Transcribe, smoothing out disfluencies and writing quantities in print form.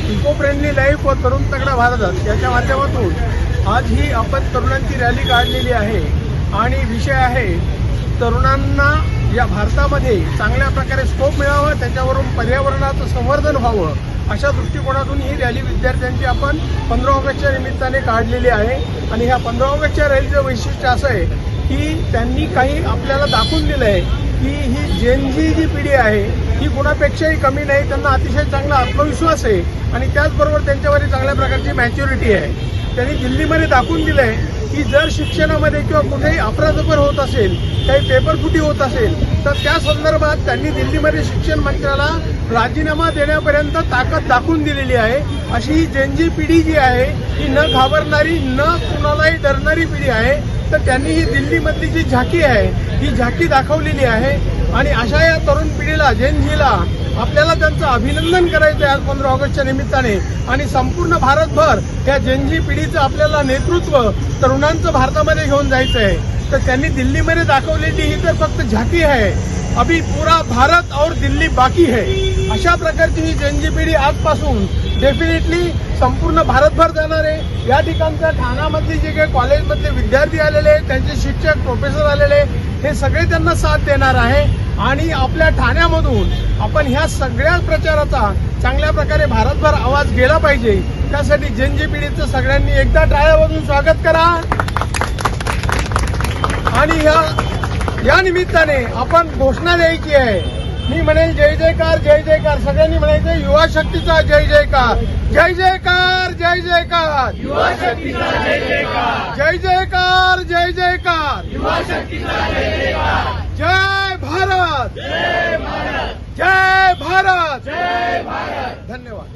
Eco friendly life व तरुण तगडा भारत याच्या माध्यमातून आज ही आपण तरुणांची रॅली काढलेली आहे आणि विषय आहे तरुणांना या भारतामध्ये चांगल्या प्रकारे स्कोप मिळावा, त्याच्यावरून पर्यावरणाचं संवर्धन व्हावं अशा दृष्टिकोनातून ही रॅली विद्यार्थ्यांची आपण 15 ऑगस्टच्या निमित्ताने काढलेली आहे। आणि ह्या 15 ऑगस्टच्या रॅलीचं वैशिष्ट्य असं आहे की त्यांनी काही आपल्याला दाखवून दिलं आहे की ही जेनझी जी पिढी आहे ही कुणापेक्षाही कमी नाही, त्यांना अतिशय चांगला आत्मविश्वास आहे आणि त्याचबरोबर त्यांच्यावर चांगल्या प्रकारची मॅच्युरिटी आहे। त्यांनी दिल्लीमध्ये दाखवून दिलं आहे की जर शिक्षणामध्ये किंवा कुठेही अफरातफर होत असेल, काही पेपरफुटी होत असेल तर त्या संदर्भात त्यांनी दिल्लीमध्ये शिक्षण मंत्र्याला राजीनामा देण्यापर्यंत ताकद दाखवून दिलेली आहे। अशी ही जेनझी पिढी जी आहे ही न घाबरणारी, न कुणालाही डरणारी पिढी आहे। तर त्यांनी ही दिल्लीमधली जी झाकी आहे ही झाकी दाखवलेली आहे आणि अशा या तरुण पिढीला, जेनझीला आपल्याला त्यांचं अभिनंदन करायचं आहे आज 15 ऑगस्टच्या निमित्ताने। आणि संपूर्ण भारतभर या जेनझी पिढीचं आपल्याला नेतृत्व तरुणांचं भारतामध्ये घेऊन जायचं आहे। तर त्यांनी दिल्लीमध्ये दाखवलेली ही तर फक्त झाकी आहे, अभी पूरा भारत और दिल्ली बाकी है। अशा प्रकारची ही जेनझी पिढी आजपासून डेफिनेटली संपूर्ण भारतभर जाणार आहे। या ठिकाणच्या ठाण्यामधली जे काही कॉलेजमधले विद्यार्थी आलेले, त्यांचे शिक्षक, प्रोफेसर आलेले, हे सगळे त्यांना साथ देणार आहे आणि आपल्या ठाण्यामधून आपण ह्या सगळ्या प्रचाराचा चांगल्या प्रकारे भारतभर आवाज गेला पाहिजे। त्यासाठी जेनझी पिढीचं सगळ्यांनी एकदा टाळ्या वाजवून स्वागत करा। आणि या निमित्ताने आपण घोषणा द्यायची आहे। मी म्हणेल जय जयकार, जय जयकार, सगळ्यांनी म्हणायचं युवा शक्तीचा जय जयकार, जय जयकार, जय जयकार, युवा शक्तीचा जय जयकार, जय जयकार, जय जयकार, युवा शक्तीचा जय जयकार, जय भारत, जय भारत, जय भारत, जय भारत। धन्यवाद।